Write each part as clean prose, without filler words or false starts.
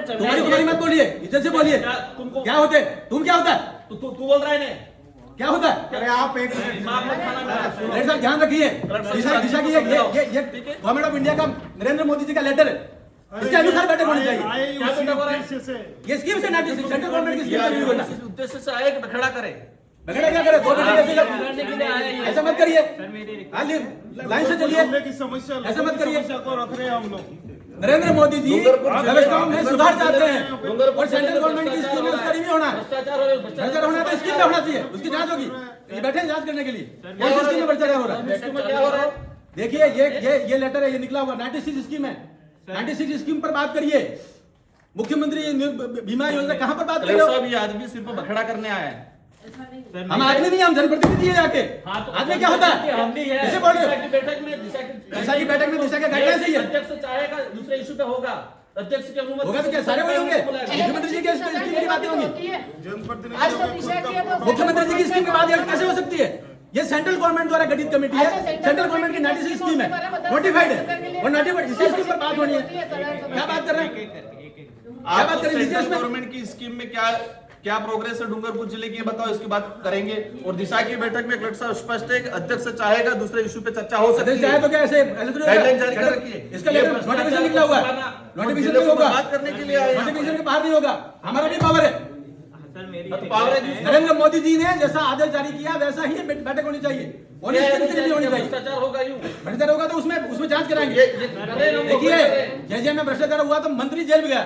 तुम्हारी तुम्हारी मत बोलिए, इज्जत से बोलिए। क्या होते तुम, क्या होता है तू बोल रहा है ना, क्या होता है? अरे आप एक दिमाग मत खाना मेरा। रेड साहब ध्यान रखिए, दिशा की ये गवर्नमेंट ऑफ इंडिया का नरेंद्र मोदी जी का लेटर है, इसके अनुसार बैठक होनी चाहिए। क्या बैठक हो रहा है? ये स्कीम से 96 सेंट्रल गवर्नमेंट की स्कीम का रिव्यू करना। इस उद्देश्य से आए कि बखड़ा करे। बगड़ा क्या करे, दो बैठक ऐसे लड़ने के लिए आया ये। ऐसा मत करिए, लाइन से चलिए, की समस्या, ऐसा मत करिए। समस्या को रख रहे हैं हम लोग। नरेंद्र मोदी जी व्यवस्थाओं में सुधार चाहते हैं डूंगरपुर और सेंट्रल गवर्नमेंट की स्कीम में उसका रिव्यू होना है। भ्रष्टाचार हो रहा है, भ्रष्टाचार होना है तो स्कीम में होना चाहिए, उसकी जांच होगी। ये बैठे हैं जांच करने के लिए, कौन सी स्कीम में भ्रष्टाचार हो रहा है? इसमें क्या हो रहा है? देखिए ये लेटर है, ये निकला हुआ 96 स्कीम है। 96 स्कीम पर बात करिए। मुख्यमंत्री बीमा योजना कहां पर बात कर रहे हो? साहब, ये आदमी सिर्फ बखड़ा करने आया है। हम आदमी नहीं, हम जनप्रतिनिधि है जाके। हाँ, तो आदमी क्या होता है? हम भी है। कैसे बोल रहे हो? दिशा की बैठक में दिशा की बैठक में दिशा के गाइडलाइंस है ये। अध्यक्ष चाहेगा दूसरे इशू पे होगा, अध्यक्ष की अनुमति होगा तो क्या सारे वही होंगे? मुख्यमंत्री जी की स्कीम की बातें होंगी, मुख्यमंत्री जी की स्कीम की बात कैसे हो सकती है? ये सेंट्रल गवर्नमेंट द्वारा गठित कमेटी है, सेंट्रल गवर्नमेंट की 96 स्कीम है, नोटिफाइड है, और नोटिफाइड इसी स्कीम पर बात होनी है। क्या बात कर रहे हैं? क्या बात करें? सेंट्रल गवर्नमेंट की स्कीम में क्या प्रोग्रेस है डूंगरपुर जिले की, ये बताओ, इसकी बात करेंगे। और दिशा की बैठक में कलेक्टर साहब स्पष्ट है कि अध्यक्ष चाहेगा दूसरे इशू पे चर्चा हो सकती है। चाहे तो क्या ऐसे थोड़ी गाइडलाइन जारी कर रखी है। इसका नोटिफिकेशन निकला हुआ है, नोटिफिकेशन नहीं होगा, बात करने के लिए आए हैं। नोटिफिकेशन के बाहर नहीं होगा, हमारा भी पावर है। तो पावर है जिसका- नरेंद्र मोदी जी ने जैसा आदेश जारी किया वैसा ही बैठक होनी चाहिए, और ये इसके लिए होनी चाहिए। भ्रष्टाचार होगा यूं। भ्रष्टाचार होगा तो उसमें जांच कराएंगे। ये कर रहे हैं हम लोग, देखिए, कर रहे हैं। जैसे में भ्रष्टाचार हुआ तो मंत्री जेल में गया,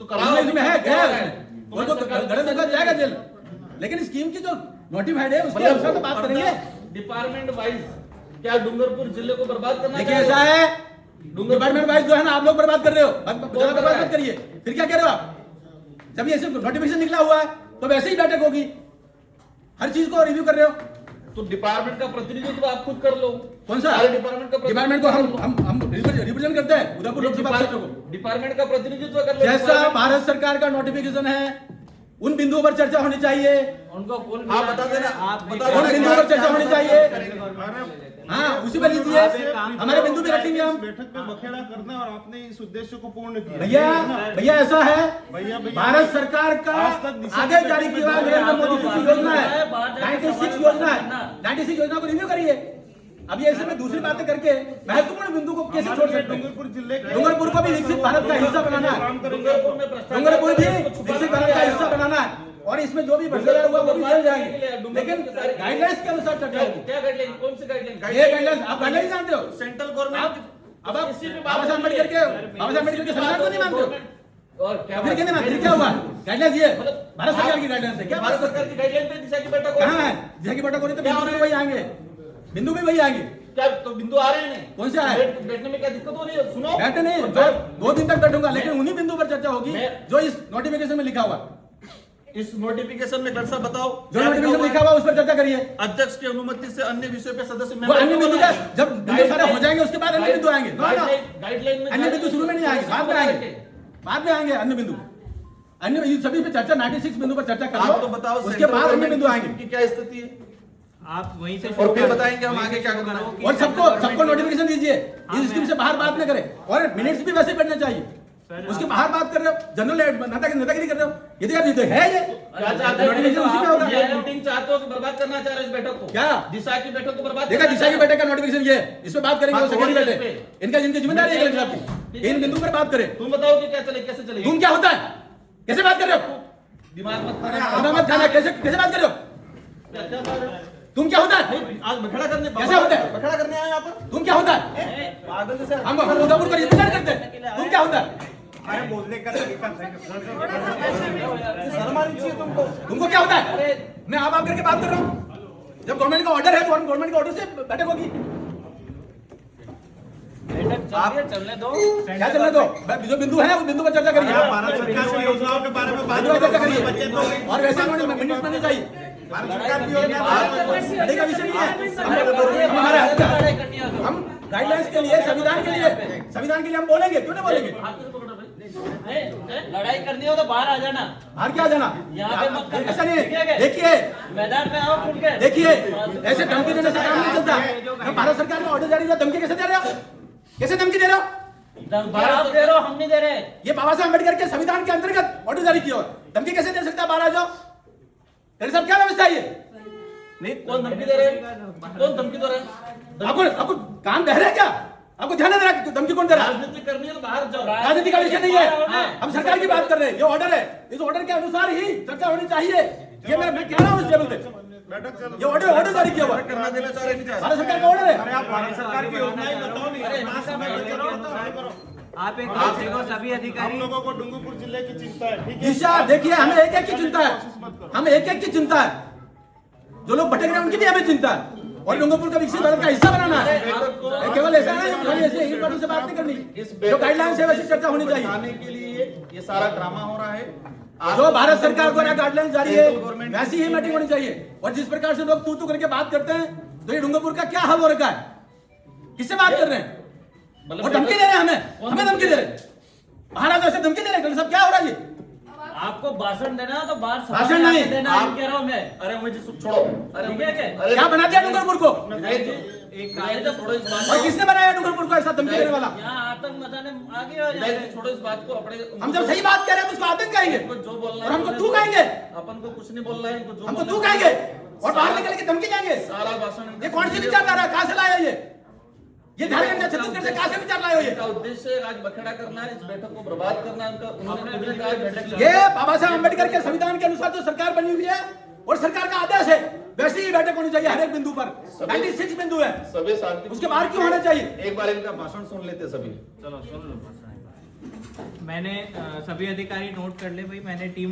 तो कराओ, इसमें है, गया है। उसमें, वो तो गलत होगा जाएगा जेल। लेकिन स्कीम की जो नोटिफाइड है उसके अनुसार तो बात करेंगे। डिपार्टमेंट वाइज क्या डूंगरपुर जिले को बर्बाद करना देखिए चाह रहे ऐसा हो? है, डिपार्टमेंट वाइज जो है ना, आप लोग बर्बाद कर रहे हो, बर्बाद मत करिए। फिर क्या कह रहे हो आप? जब ये नोटिफिकेशन निकला हुआ है तो वैसे ही बैठक होगी, हर चीज को रिव्यू कर रहे हो। तो डिपार्टमेंट का प्रतिनिधित्व आप खुद कर लो। कौन सा? सारे डिपार्टमेंट का डिपार्टमेंट को हम रिप्रेजेंट करते हैं उदयपुर लोकसभा क्षेत्र को। डिपार्टमेंट का प्रतिनिधित्व कर लो। जैसा डिपार्टमेंट- भारत सरकार का नोटिफिकेशन है, उन बिंदुओं पर चर्चा होनी चाहिए, उनको कौन आप बता देना, आप बता उन देना बिंदुओं पर चर्चा होनी चाहिए। अरे हाँ, उसी पर लीजिए, हमारे बिंदु भी रखेंगे हम। बैठक में बखेड़ा करना, और आपने इस उद्देश्य को पूर्ण किया। भैया ऐसा है, भैया, भारत सरकार का आज तक दिशा आदेश जारी किया हुआ नरेंद्र मोदी जी की योजना है, 96 योजना है, 96 योजना को रिव्यू करिए। अब ये ऐसे में दूसरी बातें करके महत्वपूर्ण बिंदु को कैसे छोड़ सकते हैं? डूंगरपुर जिले के डूंगरपुर को भी विकसित भारत का हिस्सा बनाना है, डूंगरपुर में भ्रष्टाचार डूंगरपुर भी को छुपाने विकसित के भारत लिए का आया हिस्सा हूं। बनाना है, और इसमें जो भी भ्रष्टाचार हुआ वो भी जेल जाएंगे, लेकिन गाइडलाइंस के अनुसार चर्चा होगी। क्या गाइडलाइन, कौन सी गाइडलाइन? ये गाइडलाइंस आप गाइडलाइन जानते हो? सेंट्रल आप गवर्नमेंट अब आप इसी पे बात बाबा साहब हो रही अम्बेडकर है। के संविधान को नहीं मानते हो? और क्या फिर क्या नहीं मानते? फिर क्या हुआ? गाइडलाइंस ये भारत सरकार की गाइडलाइंस है क्या? भारत सरकार की गाइडलाइन पे दिशा की बैठक हो रही कहाँ है? जहाँ की बैठक हो रही है तो क्या बिंदु हो भी रहा वही आएंगे, बिंदु भी वही आएंगे। क्या तो बिंदु आ रहे हैं? कौन से आए? बैठने में क्या दिक्कत हो रही है? सुनो, बैठे नहीं, दो दिन तक बैठूंगा, लेकिन उन्हीं बिंदु पर चर्चा होगी जो इस नोटिफिकेशन में लिखा हुआ। इस नोटिफिकेशन में सर बताओ, जो नोटिफिकेशन लिखा हुआ उस पर चर्चा करिए। अध्यक्ष की अनुमति से अन्य विषय पे सदस्य वो अन्य बिंदु का जब बिंदु सारे हो जाएंगे उसके बाद अन्य बिंदु आएंगे। गाइडलाइन में अन्य बिंदु शुरू में नहीं आएंगे, बाद में आएंगे, बाद में आएंगे अन्य बिंदु। अन्य इन सभी पे चर्चा 96 बिंदु पर चर्चा कर लो, आप तो बताओ उसके बाद अन्य बिंदु आएंगे। की क्या स्थिति है, आप वहीं से और फिर बताएंगे हम आगे क्या करना है। और सबको नोटिफिकेशन दीजिए, इस स्कीम से बाहर बात न करें, और मिनट्स भी वैसे पढ़ने चाहिए। उसके बाहर बात कर रहे हो, जनरल नेतागिरी कर रहे हो, ये तो यार ये तो है ये क्या चाहते हो? नोटिफिकेशन उसी में होगा। ये मीटिंग चाहते हो कि बर्बाद करना चाह रहे हो इस बैठक को? क्या? दिशा की बैठक को बर्बाद देखा, करना दिशा की चाह रहे बैठक का नोटिफिकेशन ये है, इस पे बात करेंगे, वो बात सेक्रेटरी होगी बैठे, इस पे। इनका जिनकी जिम्मेदारी है कलेक्टर साहब की, इन बिंदु पर बात करें। हो? तुम बताओ कि क्या चले, कैसे चलेगी? तुम क्या होता है, कैसे बात कर रहे हो? दिमाग मत खाना मत खाना, कैसे कैसे बात कर रहे हो? खाना। तुम क्या होता है? आज बखड़ा करने कैसे होता है? बखड़ा करने आए यहाँ पर? तुम क्या होता है? पागल जैसे हम उदयपुर का रिप्रेजेंट करते हैं, तुम क्या होता है? अरे बोलने का तरीका शर्म आनी चाहिए तुमको। तुमको क्या होता है? मैं आप करके बात कर रहा हूँ, जब गवर्नमेंट का ऑर्डर है तो गवर्नमेंट के ऑर्डर से बैठक होगी। आप चलने दो। क्या चलने दो, जो बिंदु है वो बिंदु पर चर्चा करिए, भारत सरकार की योजनाओं के बारे में बात बिंदु पर चर्चा करिए, बच्चे तो और वैसे मिनट्स में नहीं चाहिए। भारत सरकार की योजना लड़ाई का विषय नहीं है, हमारा हक है। हम गाइडलाइंस के लिए, संविधान के लिए हम बोलेंगे, क्यों नहीं बोलेंगे? लड़ाई करनी हो तो बाहर आ जाना, बाहर क्या जाना? यहाँ पे मत करना। ऐसा नहीं ठीक है है, क्या? देखिए मैदान में आओ खुल के। देखिए, ऐसे धमकी देने से काम नहीं चलता। हम भारत सरकार का ऑर्डर जारी हुआ, धमकी कैसे दे रहे हो? कैसे धमकी दे रहे हो? धमकी आप दे रहे हो, हम नहीं दे रहे। ये बाबा साहब अम्बेडकर के संविधान के अंतर्गत ऑर्डर जारी किया है। धमकी कैसे दे सकता है? बाहर आ जाओ। तेरे साहब क्या व्यवस्था है ये? नहीं, कौन धमकी दे रहे हैं? कौन धमकी दे रहा है? आपको कान बहरे है क्या? आपको ध्यान नहीं दे रहा धमकी कौन दे रहा है? राजनीति करनी है तो बाहर जाओ। राजनीति का विषय नहीं है, हम सरकार की बात कर रहे हैं। ये ऑर्डर है, इस ऑर्डर के अनुसार ही चर्चा होनी चाहिए। ये मैं कह रहा हूँ इस टेबल पे ये ऑर्डर जारी किया हुआ है। करना देना चाह रहे नहीं चाह रहे। भारत सरकार का ऑर्डर है। अरे आप भारत सरकार की योजना ही बताओ नहीं। आप एक बात देखो, सभी हम अधिकारी लोगों को डूंगरपुर जिले की चिंता है, ठीक है? ईशा देखिए, हमें एक एक की चिंता है, हमें एक एक की चिंता है। जो लोग भटक रहे हैं उनकी भी हमें चिंता है। और डूंगरपुर का विकसित भारत का हिस्सा बनाना है। ये केवल ऐसा नहीं है, खाली ऐसे ही से बात नहीं करनी। जो गाइडलाइंस है वैसी चर्चा होनी चाहिए। बताने के लिए ये सारा ड्रामा हो रहा है। जो भारत सरकार द्वारा गाइडलाइंस जारी है वैसी ही मीटिंग होनी चाहिए। और जिस प्रकार से लोग तू करके बात करते हैं, तो ये डूंगरपुर का क्या हाल हो रखा है? किससे बात कर रहे हैं? और धमकी दे रहे हैं हमें धमकी दे रहे हैं। महाराज ऐसे धमकी दे रहे हैं। सब क्या हो रहा है ये? आपको भाषण देना है तो बाहर सभा भाषण में नहीं। आके देना, आप- कह रहा हूँ मैं। अरे मुझे छोड़ो। अरे ठीक है क्या? अरे क्या बना दिया डूंगरपुर को? विजय जी, विजय जी, छोड़ो इस बात और को। किसने बनाया डूंगरपुर को ऐसा धमकी देने वाला? यहाँ आतंक मचाने आगे हो विजय जाए। जी, छोड़ो इस बात को। अपने हम जब सही बात कह रहे हैं तो उसको आतंक कहेंगे उनको जो बोलना और है हमको बोलने तू दो। कहेंगे। अपन को कुछ नहीं बोलना है, इनको जो हमको बोलना तू है कहेंगे और बाहर निकल के धमकी देंगे। सारा भाषण ये कौन सी विचारधारा है? कहाँ से लाया ये झारखंड से छत्तीसगढ़ से कहाँ से विचार लाए हो ये? इनका उद्देश्य आज बखेड़ा करना है, इस बैठक को बर्बाद करना है। उनका उन्होंने खुद ने कहा बैठक ये बाबा साहब अम्बेडकर के संविधान के अनुसार जो सरकार बनी हुई है और सरकार का आदेश है, वैसी ही बैठक होनी चाहिए हर एक बिंदु पर। 96 बिंदु है, सभी शांति। उसके बाहर क्यों होना चाहिए? एक बार इनका भाषण सुन लेते सभी। मैंने सभी अधिकारी नोट कर ले भाई, मैंने टीम